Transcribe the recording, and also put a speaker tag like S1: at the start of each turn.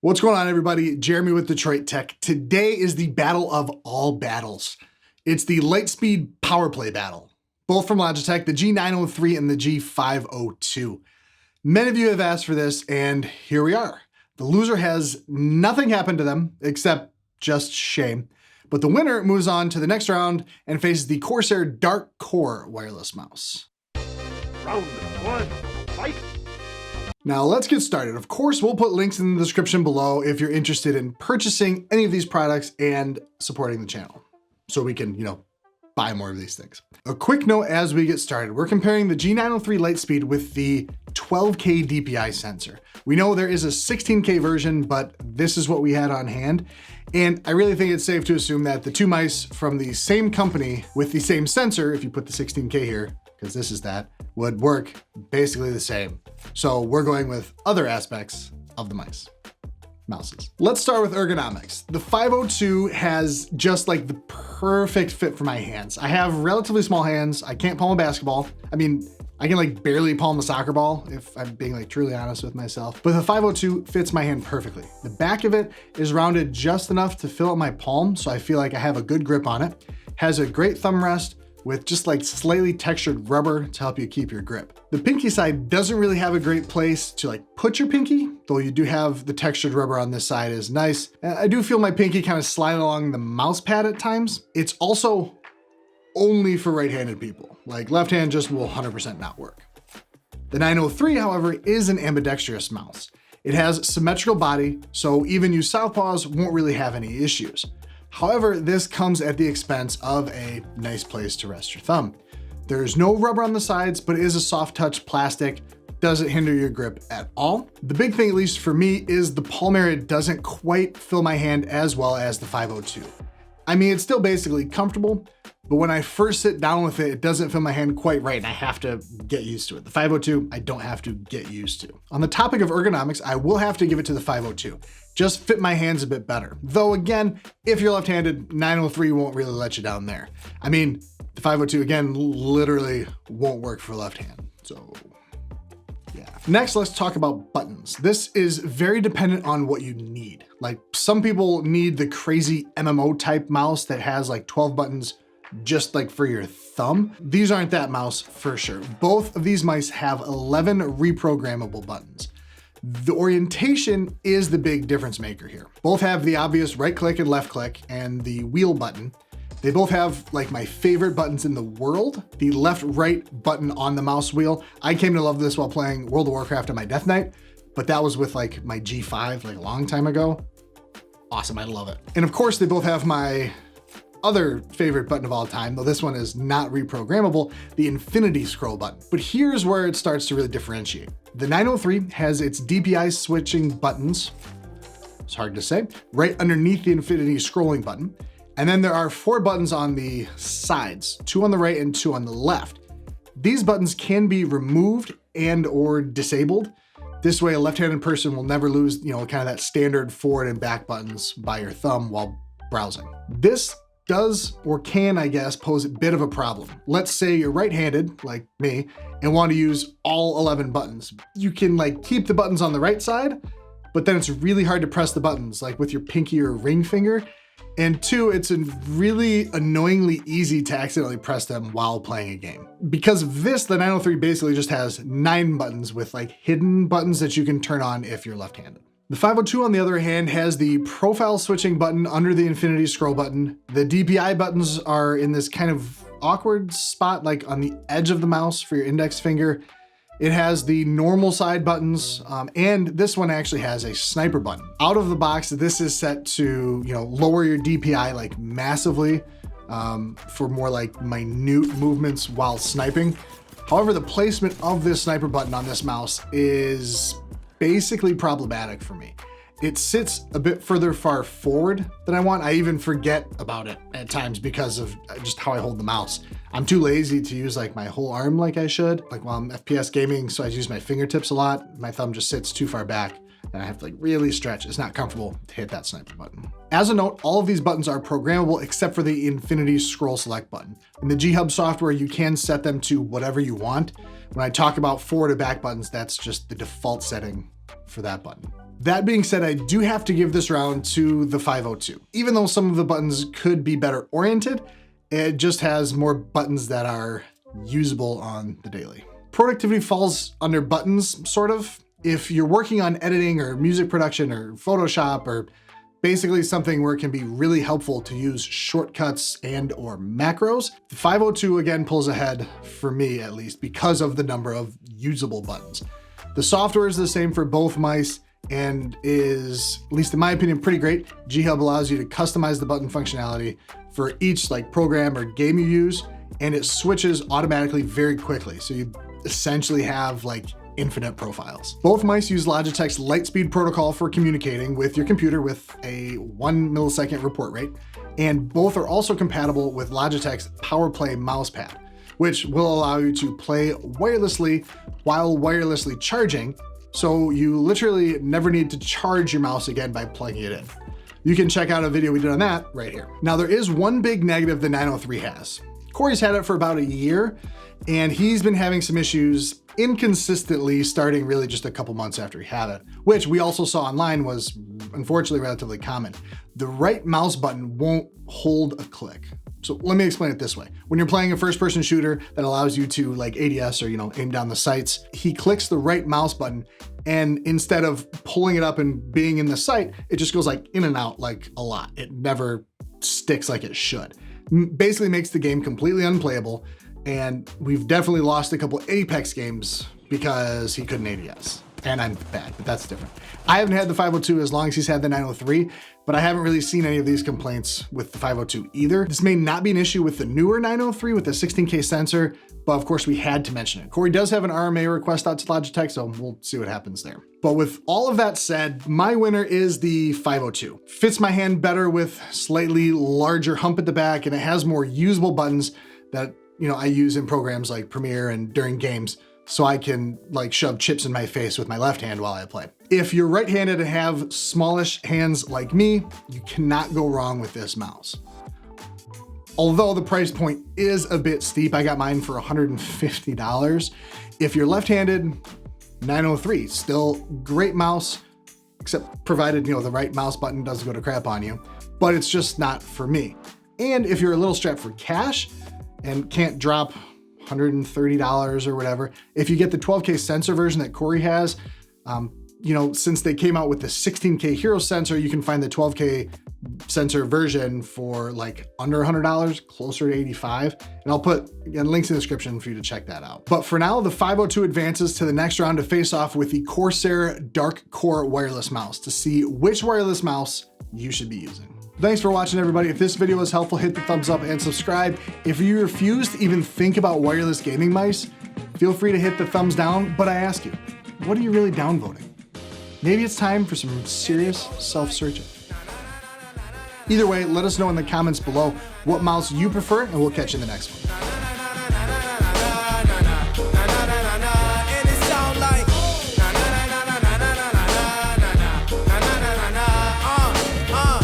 S1: What's going on, everybody? Jeremy with Detroit Tech. Today is the battle of all battles. It's the Lightspeed power play battle, both from Logitech, the G903 and the G502. Many of you have asked for this, and here we are. The loser has nothing happened to them except just shame, but the winner moves on to the next round and faces the Corsair Dark Core wireless mouse.
S2: Round one, fight!
S1: Now let's get started. Of course, we'll put links in the description below if you're interested in purchasing any of these products and supporting the channel so we can, buy more of these things. A quick note as we get started, we're comparing the G903 Lightspeed with the 12K DPI sensor. We know there is a 16K version, but this is what we had on hand. And I really think it's safe to assume that the two mice from the same company with the same sensor, if you put the 16K here, because this is that, would work basically the same. So we're going with other aspects of the mouses. Let's start with ergonomics. The 502 has just like the perfect fit for my hands. I have relatively small hands. I can't palm a basketball. I mean, I can like barely palm a soccer ball if I'm being like truly honest with myself, but the 502 fits my hand perfectly. The back of it is rounded just enough to fill up my palm, so I feel like I have a good grip on it. Has a great thumb rest with just like slightly textured rubber to help you keep your grip. The pinky side doesn't really have a great place to like put your pinky, though you do have the textured rubber on this side is nice. I do feel my pinky kind of slide along the mouse pad at times. It's also only for right-handed people. Like left hand just will 100% not work. The 903, however, is an ambidextrous mouse. It has symmetrical body, so even you southpaws won't really have any issues. However, this comes at the expense of a nice place to rest your thumb. There's no rubber on the sides, but it is a soft touch plastic. Doesn't hinder your grip at all. The big thing, at least for me, is the palm area doesn't quite fill my hand as well as the 502. I mean, it's still basically comfortable, but when I first sit down with it, it doesn't fill my hand quite right, and I have to get used to it. The 502, I don't have to get used to. On the topic of ergonomics, I will have to give it to the 502. Just fit my hands a bit better. Though again, if you're left-handed, 903 won't really let you down there. I mean, the 502, again, literally won't work for left hand, so yeah. Next, let's talk about buttons. This is very dependent on what you need. Like some people need the crazy MMO type mouse that has like 12 buttons just like for your thumb. These aren't that mouse for sure. Both of these mice have 11 reprogrammable buttons. The orientation is the big difference maker here. Both have the obvious right click and left click and the wheel button. They both have like my favorite buttons in the world, the left right button on the mouse wheel. I came to love this while playing World of Warcraft on my Death Knight, but that was with like my G5 like a long time ago. Awesome, I love it. And of course they both have my other favorite button of all time, though this one is not reprogrammable, the infinity scroll button. But here's where it starts to really differentiate. The 903 has its DPI switching buttons, it's hard to say, right underneath the infinity scrolling button. And then there are 4 buttons on the sides, 2 on the right and 2 on the left. These buttons can be removed and or disabled. This way a left-handed person will never lose, kind of that standard forward and back buttons by your thumb while browsing. This does or can, I guess, pose a bit of a problem. Let's say you're right-handed, like me, and want to use all 11 buttons. You can like keep the buttons on the right side, but then it's really hard to press the buttons like with your pinky or ring finger. And 2, it's really annoyingly easy to accidentally press them while playing a game. Because of this, the 903 basically just has 9 buttons with like hidden buttons that you can turn on if you're left-handed. The 502, on the other hand, has the profile switching button under the infinity scroll button. The DPI buttons are in this kind of awkward spot, like on the edge of the mouse for your index finger. It has the normal side buttons, and this one actually has a sniper button. Out of the box, this is set to, lower your DPI like massively for more like minute movements while sniping. However, the placement of this sniper button on this mouse is basically problematic for me. It sits a bit further far forward than I want. I even forget about it at times because of just how I hold the mouse. I'm too lazy to use like my whole arm like I should, like while I'm FPS gaming, so I use my fingertips a lot. My thumb just sits too far back and I have to like really stretch. It's not comfortable to hit that sniper button. As a note, all of these buttons are programmable except for the infinity scroll select button. In the G-Hub software, you can set them to whatever you want. When I talk about forward or back buttons, that's just the default setting for that button. That being said, I do have to give this round to the 502. Even though some of the buttons could be better oriented, it just has more buttons that are usable on the daily. Productivity falls under buttons, sort of. If you're working on editing or music production or Photoshop or basically something where it can be really helpful to use shortcuts and or macros, the 502 again pulls ahead for me at least because of the number of usable buttons. The software is the same for both mice and is, at least in my opinion, pretty great. G-Hub allows you to customize the button functionality for each like program or game you use, and it switches automatically very quickly. So you essentially have like infinite profiles. Both mice use Logitech's Lightspeed protocol for communicating with your computer with a 1 millisecond report rate, and both are also compatible with Logitech's PowerPlay mousepad, which will allow you to play wirelessly while wirelessly charging, so you literally never need to charge your mouse again by plugging it in. You can check out a video we did on that right here. Now there is one big negative the 903 has. Corey's had it for about a year, and he's been having some issues inconsistently starting really just a couple months after he had it, which we also saw online was unfortunately relatively common. The right mouse button won't hold a click. So let me explain it this way. When you're playing a first-person shooter that allows you to like ADS or, aim down the sights, he clicks the right mouse button, and instead of pulling it up and being in the sight, it just goes like in and out like a lot. It never sticks like it should. Basically makes the game completely unplayable, and we've definitely lost a couple Apex games because he couldn't ADS. And I'm bad, but that's different. I haven't had the 502 as long as he's had the 903, but I haven't really seen any of these complaints with the 502 either. This may not be an issue with the newer 903 with the 16K sensor, but of course we had to mention it. Corey does have an RMA request out to Logitech, so we'll see what happens there. But with all of that said, my winner is the 502. Fits my hand better with slightly larger hump at the back, and it has more usable buttons that I use in programs like Premiere and during games, so I can like shove chips in my face with my left hand while I play. If you're right-handed and have smallish hands like me, you cannot go wrong with this mouse. Although the price point is a bit steep, I got mine for $150. If you're left-handed, 903, still great mouse, except provided, the right mouse button doesn't go to crap on you, but it's just not for me. And if you're a little strapped for cash and can't drop $130 or whatever, if you get the 12K sensor version that Corey has, since they came out with the 16K Hero sensor, you can find the 12K sensor version for like under $100, closer to 85. And I'll put links in the description for you to check that out. But for now, the 502 advances to the next round to face off with the Corsair Dark Core wireless mouse to see which wireless mouse you should be using. Thanks for watching, everybody. If this video was helpful, hit the thumbs up and subscribe. If you refuse to even think about wireless gaming mice, feel free to hit the thumbs down, but I ask you, what are you really downvoting? Maybe it's time for some serious self-searching. Either way, let us know in the comments below what mouse you prefer, and we'll catch you in the next one.